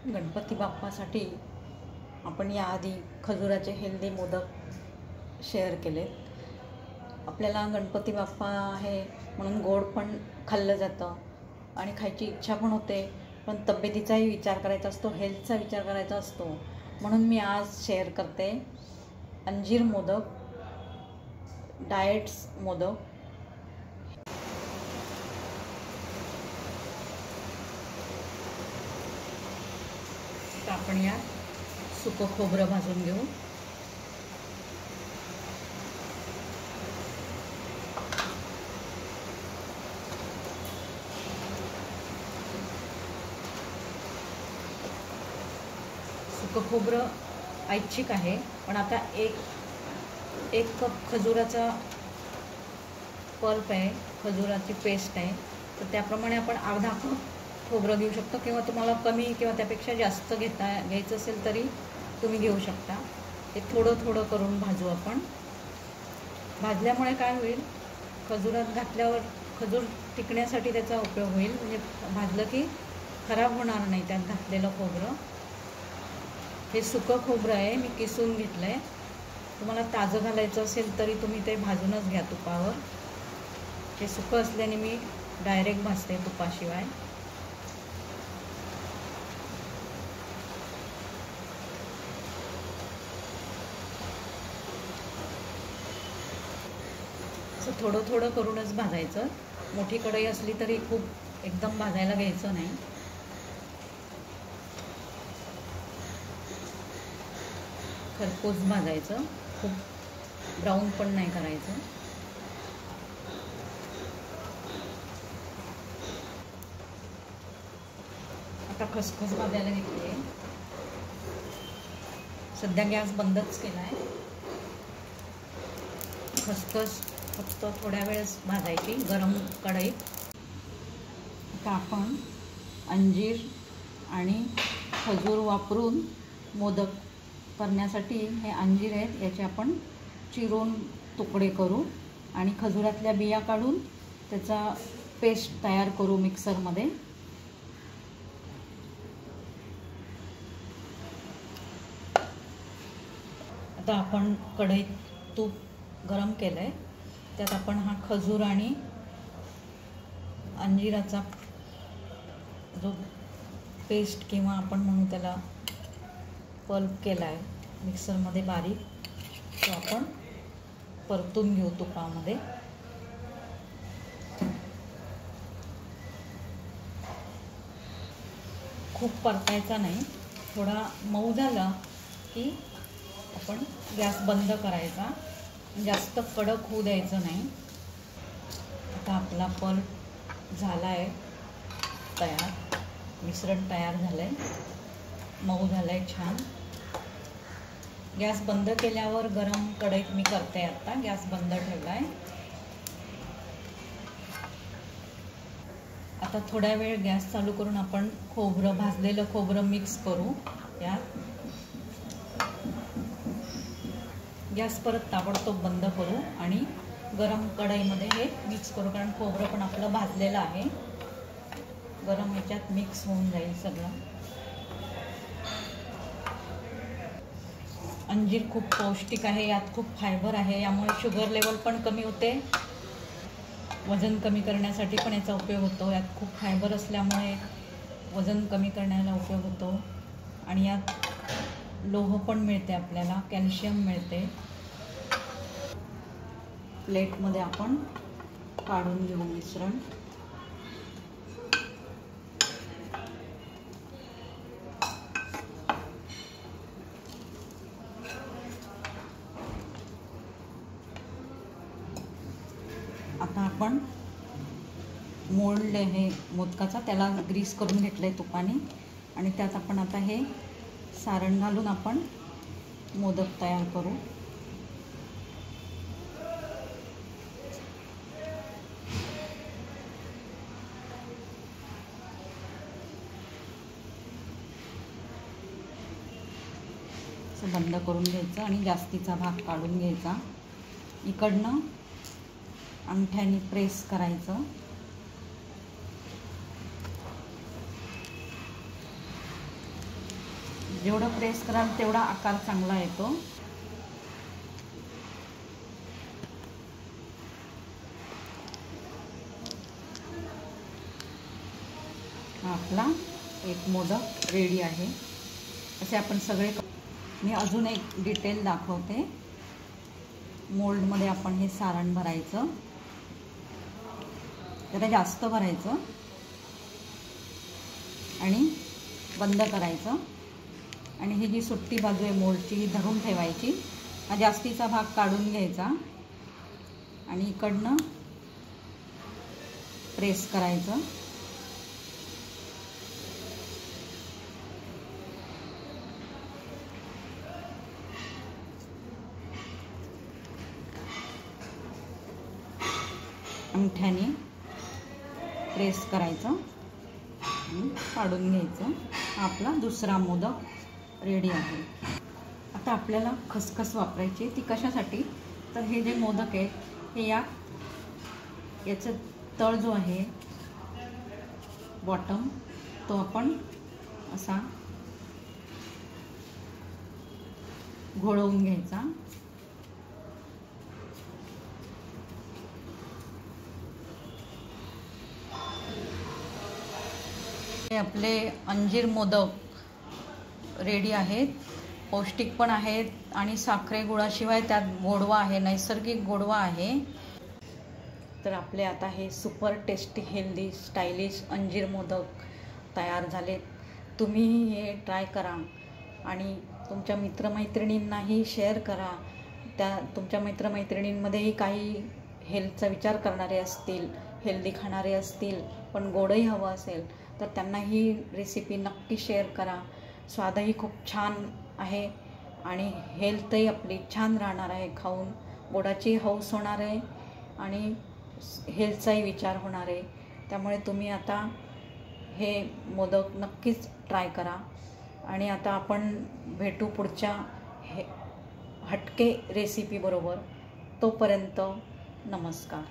गणपती बाप्पासाठी आपण याआधी खजुराचे healthy modak share केले. आपल्याला गणपती बाप्पा आहे म्हणून गोड पण खाल्लं जातं आणि खायची इच्छा पण होते, पण तब्येतीचाही विचार करायचा असतो, हेल्थचा विचार करायचा असतो. म्हणून मी आज शेअर करते अंजीर मोदक, डाएट्स मोदक. तर आपण या सुकं खोबरं भाजून घेऊ. सुकं खोबरं ऐच्छिक आहे, पण आता एक कप खजुराचा पल्प आहे, खजुराची पेस्ट आहे, तर त्याप्रमाणे आपण अर्धा कप खोबरं घेऊ शकतो, किंवा तुम्हाला कमी किंवा त्यापेक्षा जास्त घ्यायचं असेल तरी तुम्ही घेऊ शकता. हे थोडं थोडं करून भाजू आपण. भाजल्यामुळे काय होईल, खजुरात घातल्यावर खजूर टिकण्यासाठी त्याचा उपयोग होईल. म्हणजे भाजलं की खराब होणार नाही त्यात घातलेलं खोबरं. हे सुकं खोबरं आहे, मी किसून घेतलं आहे. तुम्हाला ताजं घालायचं असेल तरी तुम्ही ते भाजूनच घ्या तुपावर. हे सुकं असल्याने मी डायरेक्ट भाजते तुपाशिवाय. असं थोडं थोडं करूनच भाजायचं. मोठी कढई असली तरी खूप एकदम भाजायला घ्यायचं नाही. खरपूस भाजायचं, खूप ब्राऊन पण नाही करायचं. आता खसखस भाजायला घेतली आहे. सध्या गॅस बंदच केला आहे. खसखस फक्त थोड्या वेळेस भाजायची गरम कढईत. आता आपण अंजीर आणि खजूर वापरून मोदक करण्यासाठी हे अंजीर आहेत, याचे आपण चिरून तुकडे करू आणि खजुरातल्या बिया काढून त्याचा पेस्ट तयार करू मिक्सरमध्ये. आता आपण कढईत तूप गरम केलं आहे, त्यात आपण हा खजूर आणि अंजिराचा जो पेस्ट किंवा आपण म्हणू त्याला पल्प केला आहे मिक्सरमध्ये बारीक, तो आपण परतून घेऊ तुपामध्ये. खूप परतायचा नाही, थोडा मऊ झाला की आपण गॅस बंद करायचा, जास्त कडक होऊ द्यायचं नाही. आता आपला पल्प झाला आहे तयार, मिश्रण तयार झालं आहे, मऊ झालं आहे छान. गॅस बंद केल्यावर गरम कढईत मी करते. आता गॅस बंद ठेवला आहे. आता थोड्या वेळ गॅस चालू करून आपण खोबरं, भाजलेलं खोबरं मिक्स करू यात. गॅस परत ताबडतोब बंद करू आणि गरम कढईमध्ये हे मिक्स करू, कारण खोबरं पण आपलं भाजलेलं आहे. गरम ह्याच्यात मिक्स होऊन जाईल सगळं. अंजीर खूप पौष्टिक आहे, यात खूप फायबर आहे, यामुळे शुगर लेवल पण कमी होते. वजन कमी करण्यासाठी पण याचा उपयोग होतो. यात खूप फायबर असल्यामुळे वजन कमी करण्याला उपयोग होतो. आणि यात लोह पण मिळते आपल्याला, कॅल्शियम मिळते. प्लेटमध्ये आपण काढून घेऊ मिश्रण. आता आपण मोल्ड हे मोदकाचा, त्याला ग्रीस करून घेतलं आहे तुपाने, आणि त्यात आपण आता हे सारण घालून आपण मोदक तयार करू. बंद करून घ्यायचं आणि जास्तीचा भाग काढून घ्यायचा. इकडनं अंगठ्याने प्रेस करायचं. जेवढं प्रेस कराल तेवढा आकार चांगला येतो. आपला एक मोदक रेडी आहे. असे आपण सगळे. मी अजून एक डिटेल दाखवते. मोल्डमध्ये आपण हे सारण भरायचं, जरा जास्त भरायचं आणि बंद करायचं. आणि ही जी सुट्टी बाजू आहे मोल्डची ही धरून ठेवायची. हा जास्तीचा भाग काढून घ्यायचा आणि इकडनं प्रेस करायचं. अंगठ्याने प्रेस करायचं आणि काढून घ्यायचं. आपला दुसरा मोदक रेडी आहे. आता आपल्याला खसखस वापरायची. ती कशासाठी, तर हे जे मोदक आहे हे याचं तळ जो आहे बॉटम, तो आपण असा घोळवून घ्यायचा. आपले अंजीर मोदक रेडी आहेत. पौष्टिक पण आहेत आणि साखरे गुळाशिवाय त्यात गोडवा आहे, नैसर्गिक गोडवा आहे. तर आपले आता हे सुपर टेस्टी हेल्दी स्टायलिश अंजीर मोदक तयार झालेत. तुम्ही हे ट्राय करा आणि तुमच्या मित्रमैत्रिणींनाही शेअर करा. त्या तुमच्या मित्रमैत्रिणींमध्येही काही हेल्थचा विचार करणारे असतील, हेल्दी खाणारे असतील, पण गोडही हवं असेल तर त्यांना ही रेसिपी नक्की शेअर करा. स्वादही खूप छान आहे आणि हेल्थही आपली छान राहणार आहे. खाऊन गोडाची हौस होणार आहे आणि हेल्थचाही विचार होणार आहे. त्यामुळे तुम्ही आता हे मोदक नक्कीच ट्राय करा. आणि आता आपण भेटू पुढच्या हटके रेसिपी बरोबर. तोपर्यंत नमस्कार.